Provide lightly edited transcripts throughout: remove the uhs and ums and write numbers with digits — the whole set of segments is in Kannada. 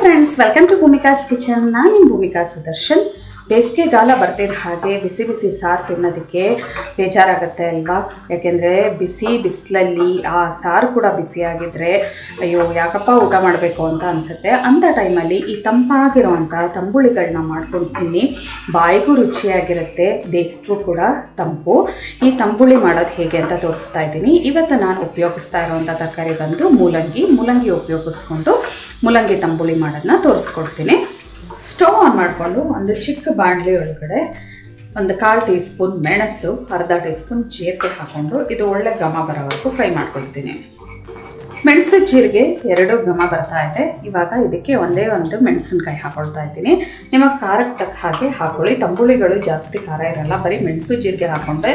Friends, welcome to Bhoomika's kitchen. ನಾನು ನಿಮ್ಮ ಭೂಮಿಕಾ ಸುದರ್ಶನ್. ಬೇಸಿಗೆಗಾಲ ಬರ್ತಿದ್ದ ಹಾಗೆ ಬಿಸಿ ಬಿಸಿ ಸಾರು ತಿನ್ನೋದಕ್ಕೆ ಬೇಜಾರಾಗುತ್ತೆ ಅಲ್ವಾ? ಯಾಕೆಂದರೆ ಬಿಸಿ ಬಿಸಿಲಲ್ಲಿ ಆ ಸಾರು ಕೂಡ ಬಿಸಿಯಾಗಿದ್ದರೆ ಅಯ್ಯೋ ಯಾಕಪ್ಪ ಊಟ ಮಾಡಬೇಕು ಅಂತ ಅನಿಸುತ್ತೆ. ಅಂಥ ಟೈಮಲ್ಲಿ ಈ ತಂಪಾಗಿರುವಂಥ ತಂಬುಳಿಗಳನ್ನ ಮಾಡ್ಕೊಂಡು ತಿನ್ನಿ. ಬಾಯಿಗೂ ರುಚಿಯಾಗಿರುತ್ತೆ, ದೇಹಕ್ಕೂ ಕೂಡ ತಂಪು. ಈ ತಂಬುಳಿ ಮಾಡೋದು ಹೇಗೆ ಅಂತ ತೋರಿಸ್ತಾ ಇದ್ದೀನಿ. ಇವತ್ತು ನಾನು ಉಪಯೋಗಿಸ್ತಾ ಇರುವಂಥ ತರಕಾರಿ ಬಂದು ಮೂಲಂಗಿ ಉಪಯೋಗಿಸ್ಕೊಂಡು ಮೂಲಂಗಿ ತಂಬುಳಿ ಮಾಡೋದನ್ನ ತೋರಿಸ್ಕೊಡ್ತೀನಿ. ಸ್ಟವ್ ಆನ್ ಮಾಡಿಕೊಂಡು ಒಂದು ಚಿಕ್ಕ ಬಾಣಲಿ ಒಳಗಡೆ ಒಂದು 1/4 ಟೀ ಸ್ಪೂನ್ ಮೆಣಸು, ಅರ್ಧ ಟೀ ಸ್ಪೂನ್ ಜೀರಿಗೆ ಹಾಕ್ಕೊಂಡು ಇದು ಒಳ್ಳೆ ಘಮ ಬರೋವರೆಗೂ ಫ್ರೈ ಮಾಡ್ಕೊಳ್ತೀನಿ. ಮೆಣಸು ಜೀರಿಗೆ 2 ಘಮ ಬರ್ತಾ ಇದೆ. ಇವಾಗ ಇದಕ್ಕೆ ಒಂದೇ ಒಂದು ಮೆಣಸಿನ್ಕಾಯಿ ಹಾಕೊಳ್ತಾ ಇದ್ದೀನಿ. ನಿಮಗೆ ಖಾರಕ್ಕೆ ತಕ್ಕ ಹಾಗೆ ಹಾಕೊಳ್ಳಿ. ತಂಬುಳಿಗಳು ಜಾಸ್ತಿ ಖಾರ ಇರಲ್ಲ, ಬರೀ ಮೆಣಸು ಜೀರಿಗೆ ಹಾಕ್ಕೊಂಡ್ರೆ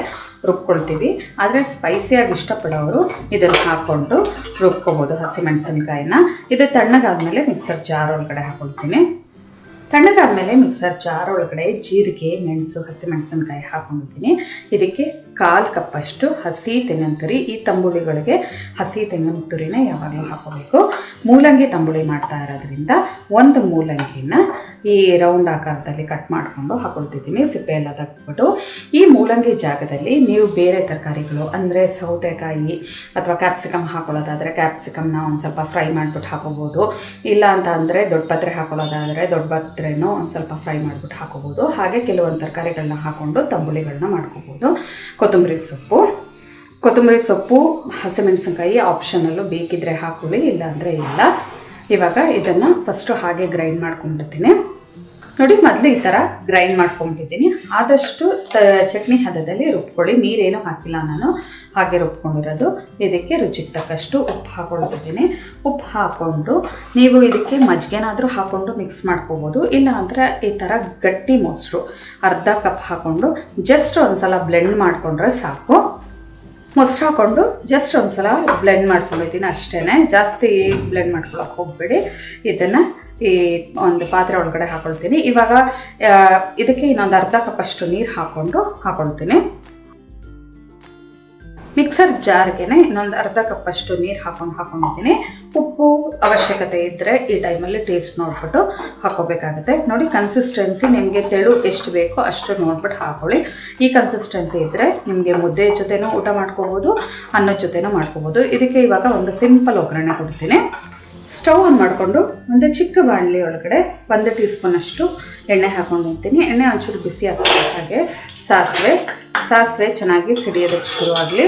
ರುಬ್ಕೊಳ್ತೀವಿ. ಆದರೆ ಸ್ಪೈಸಿಯಾಗಿ ಇಷ್ಟಪಡೋರು ಇದನ್ನು ಹಾಕ್ಕೊಂಡು ರುಬ್ಕೋಬೋದು ಹಸಿ ಮೆಣಸಿನ್ಕಾಯಿನ. ಇದು ತಣ್ಣಗಾದ್ಮೇಲೆ ಮಿಕ್ಸರ್ ಜಾರ್ ಒಳಗಡೆ ಹಾಕೊಳ್ತೀನಿ. ತಣ್ಣಗಾದ್ಮೇಲೆ ಮಿಕ್ಸರ್ ಜಾರ್ ಒಳಗಡೆ ಜೀರಿಗೆ, ಮೆಣಸು, ಹಸಿ ಮೆಣಸಿನ್ಕಾಯಿ ಹಾಕೊಂಡಿದ್ದೀನಿ. ಇದಕ್ಕೆ 1/4 ಕಪ್ಪಷ್ಟು ಹಸಿ ತೆಂಗಿನ ತುರಿ. ಈ ತಂಬುಳಿಗಳಿಗೆ ಹಸಿ ತೆಂಗಿನ ತುರಿನೇ ಯಾವಾಗಲೂ ಹಾಕೋಬೇಕು. ಮೂಲಂಗಿ ತಂಬುಳಿ ಮಾಡ್ತಾ ಇರೋದ್ರಿಂದ ಒಂದು ಮೂಲಂಗಿನ ಈ ರೌಂಡ್ ಆಕಾರದಲ್ಲಿ ಕಟ್ ಮಾಡಿಕೊಂಡು ಹಾಕೊಳ್ತಿದ್ದೀನಿ, ಸಿಪ್ಪೆ ಎಲ್ಲ ತೆಗೆದ್ಬಿಟ್ಟು. ಈ ಮೂಲಂಗಿ ಜಾಗದಲ್ಲಿ ನೀವು ಬೇರೆ ತರಕಾರಿಗಳು ಅಂದರೆ ಸೌತೆಕಾಯಿ ಅಥವಾ ಕ್ಯಾಪ್ಸಿಕಮ್ ಹಾಕೊಳ್ಳೋದಾದರೆ ಕ್ಯಾಪ್ಸಿಕಮ್ನ ಒಂದು ಸ್ವಲ್ಪ ಫ್ರೈ ಮಾಡಿಬಿಟ್ಟು ಹಾಕೋಬೋದು. ಇಲ್ಲ ಅಂತ ಅಂದರೆ ದೊಡ್ಡ ಪತ್ರೆ ಹಾಕೊಳ್ಳೋದಾದರೆ ದೊಡ್ಡ ಪತ್ರೆನೂ ಒಂದು ಸ್ವಲ್ಪ ಫ್ರೈ ಮಾಡಿಬಿಟ್ಟು ಹಾಕೋಬೋದು. ಹಾಗೆ ಕೆಲವೊಂದು ತರಕಾರಿಗಳನ್ನ ಹಾಕ್ಕೊಂಡು ತಂಬುಳಿಗಳನ್ನ ಮಾಡ್ಕೋಬೋದು. ಕೊತ್ತಂಬರಿ ಸೊಪ್ಪು, ಹಸಿಮೆಣಸಿನ್ಕಾಯಿ ಆಪ್ಷನಲ್ಲು, ಬೇಕಿದ್ದರೆ ಹಾಕೊಳ್ಳಿ, ಇಲ್ಲ ಅಂದರೆ ಇಲ್ಲ. ಇವಾಗ ಇದನ್ನು ಫಸ್ಟು ಹಾಗೆ ಗ್ರೈಂಡ್ ಮಾಡ್ಕೊಂಡಿರ್ತೀನಿ. ನೋಡಿ, ಮೊದಲು ಈ ಥರ ಗ್ರೈಂಡ್ ಮಾಡ್ಕೊಂಡಿದ್ದೀನಿ. ಆದಷ್ಟು ಚಟ್ನಿ ಹದದಲ್ಲಿ ರುಬ್ಕೊಳ್ಳಿ. ನೀರೇನು ಹಾಕಿಲ್ಲ ನಾನು, ಹಾಗೆ ರುಬ್ಕೊಂಡಿರೋದು. ಇದಕ್ಕೆ ರುಚಿಗೆ ತಕ್ಕಷ್ಟು ಉಪ್ಪು ಹಾಕೊಳ್ತಿದ್ದೀನಿ. ಉಪ್ಪು ಹಾಕ್ಕೊಂಡು ನೀವು ಇದಕ್ಕೆ ಮಜ್ಜಿಗೆನಾದರೂ ಹಾಕ್ಕೊಂಡು ಮಿಕ್ಸ್ ಮಾಡ್ಕೋಬೋದು. ಇಲ್ಲ ಅಂದರೆ ಈ ಥರ ಗಟ್ಟಿ ಮೊಸರು ಅರ್ಧ ಕಪ್ ಹಾಕ್ಕೊಂಡು ಜಸ್ಟ್ ಒಂದು ಸಲ ಬ್ಲೆಂಡ್ ಮಾಡಿಕೊಂಡ್ರೆ ಸಾಕು. ಮೊಸರು ಹಾಕ್ಕೊಂಡು ಜಸ್ಟ್ ಒಂದು ಸಲ ಬ್ಲೆಂಡ್ ಮಾಡ್ಕೊಂಡಿದ್ದೀನಿ ಅಷ್ಟೇ. ಜಾಸ್ತಿ ಬ್ಲೆಂಡ್ ಮಾಡ್ಕೊಳಕ್ಕೆ ಹೋಗ್ಬೇಡಿ. ಇದನ್ನು ಈ ಒಂದು ಪಾತ್ರೆ ಒಳಗಡೆ ಹಾಕೊಳ್ತೀನಿ. ಇವಾಗ ಇದಕ್ಕೆ ಇನ್ನೊಂದು ಅರ್ಧ ಕಪ್ಪಷ್ಟು ನೀರು ಹಾಕೊಳ್ತೀನಿ. ಮಿಕ್ಸರ್ ಜಾರ್ಗೆ ಇನ್ನೊಂದು ಅರ್ಧ ಕಪ್ಪಷ್ಟು ನೀರು ಹಾಕೊಂಡಿದ್ದೀನಿ. ಉಪ್ಪು ಅವಶ್ಯಕತೆ ಇದ್ದರೆ ಈ ಟೈಮಲ್ಲಿ ಟೇಸ್ಟ್ ನೋಡ್ಬಿಟ್ಟು ಹಾಕೋಬೇಕಾಗುತ್ತೆ. ನೋಡಿ, ಕನ್ಸಿಸ್ಟೆನ್ಸಿ ನಿಮಗೆ ತೆಳು ಎಷ್ಟು ಬೇಕೋ ಅಷ್ಟು ನೋಡ್ಬಿಟ್ಟು ಹಾಕೊಳ್ಳಿ. ಈ ಕನ್ಸಿಸ್ಟೆನ್ಸಿ ಇದ್ದರೆ ನಿಮಗೆ ಮುದ್ದೆ ಜೊತೆನೂ ಊಟ ಮಾಡ್ಕೋಬೋದು, ಅನ್ನದ ಜೊತೆನೂ ಮಾಡ್ಕೋಬೋದು. ಇದಕ್ಕೆ ಇವಾಗ ಒಂದು ಸಿಂಪಲ್ ಒಗ್ಗರಣೆ ಕೊಡ್ತೀನಿ. ಸ್ಟವ್ ಆನ್ ಮಾಡಿಕೊಂಡು ಒಂದು ಚಿಕ್ಕ ಬಾಣಲಿ ಒಳಗಡೆ 1 ಟೀ ಸ್ಪೂನಷ್ಟು ಎಣ್ಣೆ ಹಾಕೊಂಡಿರ್ತೀನಿ. ಎಣ್ಣೆ ಒಂಚೂರು ಬಿಸಿ ಆಗ್ತದೆ. ಹಾಗೆ ಸಾಸಿವೆ ಚೆನ್ನಾಗಿ ಸಿಡಿಯೋದಕ್ಕೆ ಶುರುವಾಗಲಿ.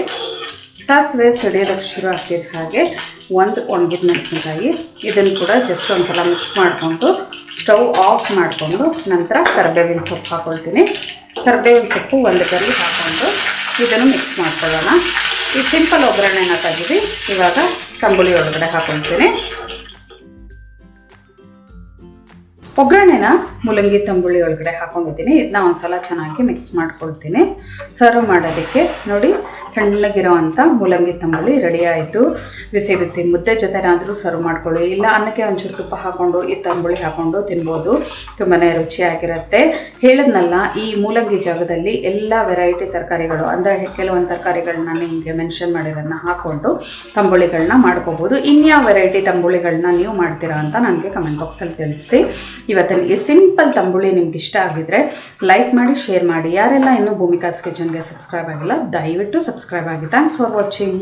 ಸಾಸಿವೆ ಸಿಡಿಯೋದಕ್ಕೆ ಶುರು ಆಗ್ತಿದ್ದ ಹಾಗೆ ಒಂದು ಒಣಗಿದ ಮೆಣಸಿನ್ಕಾಯಿ, ಇದನ್ನು ಕೂಡ ಜಸ್ಟ್ ಒಂದು ಸಲ ಮಿಕ್ಸ್ ಮಾಡಿಕೊಂಡು ಸ್ಟವ್ ಆಫ್ ಮಾಡಿಕೊಂಡು ನಂತರ ಕರಿಬೇವಿನ ಸೊಪ್ಪು ಹಾಕ್ಕೊಳ್ತೀನಿ. ಕರಿಬೇವಿನ ಸೊಪ್ಪು ಒಂದು ಕರಿ ಹಾಕ್ಕೊಂಡು ಇದನ್ನು ಮಿಕ್ಸ್ ಮಾಡ್ಕೊಳ್ಳೋಣ. ಈ ಸಿಂಪಲ್ ಒಗ್ಗರಣೆನ ತೆಗೆದು ಇವಾಗ ತಂಬುಳಿ ಒಳಗಡೆ ಹಾಕ್ಕೊಳ್ತೀನಿ. ಒಗ್ಗರಣೆನ ಮೂಲಂಗಿ ತಂಬುಳಿ ಒಳಗಡೆ ಹಾಕೊಂಡಿದ್ದೀನಿ. ಇದನ್ನ ಒಂದು ಸಲ ಚೆನ್ನಾಗಿ ಮಿಕ್ಸ್ ಮಾಡ್ಕೊಳ್ತೀನಿ. ಸರ್ವ್ ಮಾಡೋದಕ್ಕೆ ನೋಡಿ, ತಣ್ಣಗಿರೋವಂಥ ಮೂಲಂಗಿ ತಂಬುಳಿ ರೆಡಿ ಆಯಿತು. ಬಿಸಿ ಬಿಸಿ ಮುದ್ದೆ ಜೊತೆನಾದರೂ ಸರ್ವ್ ಮಾಡ್ಕೊಳ್ಳಿ, ಇಲ್ಲ ಅನ್ನಕ್ಕೆ ಒಂಚೂರು ತುಪ್ಪ ಹಾಕ್ಕೊಂಡು ಈ ತಂಬುಳಿ ಹಾಕ್ಕೊಂಡು ತಿನ್ಬೋದು. ತುಂಬಾ ರುಚಿಯಾಗಿರುತ್ತೆ. ಹೇಳಿದ್ನಲ್ಲ, ಈ ಮೂಲಂಗಿ ಜಾಗದಲ್ಲಿ ಎಲ್ಲ ವೆರೈಟಿ ತರಕಾರಿಗಳು ಅಂದರೆ ಕೆಲವೊಂದು ತರಕಾರಿಗಳನ್ನ ನಿಮಗೆ ಮೆನ್ಷನ್ ಮಾಡಿರೋದನ್ನ ಹಾಕ್ಕೊಂಡು ತಂಬುಳಿಗಳನ್ನ ಮಾಡ್ಕೋಬೋದು. ಇನ್ಯಾವ ವೆರೈಟಿ ತಂಬುಳಿಗಳನ್ನ ನೀವು ಮಾಡ್ತೀರಾ ಅಂತ ನನಗೆ ಕಮೆಂಟ್ ಬಾಕ್ಸಲ್ಲಿ ತಿಳಿಸಿ. ಇವತ್ತಿನ ಈ ಸಿಂಪಲ್ ತಂಬುಳಿ ನಿಮ್ಗೆ ಇಷ್ಟ ಆಗಿದ್ರೆ ಲೈಕ್ ಮಾಡಿ, ಶೇರ್ ಮಾಡಿ. ಯಾರೆಲ್ಲ ಇನ್ನೂ ಭೂಮಿಕಾಸ್ ಕಿಚನ್ಗೆ ಸಬ್ಸ್ಕ್ರೈಬ್ ಆಗಿಲ್ಲ ದಯವಿಟ್ಟು ಸಬ್ಸ್ಕ್ರೈಬ್ ಆಗಿ. Thanks for watching.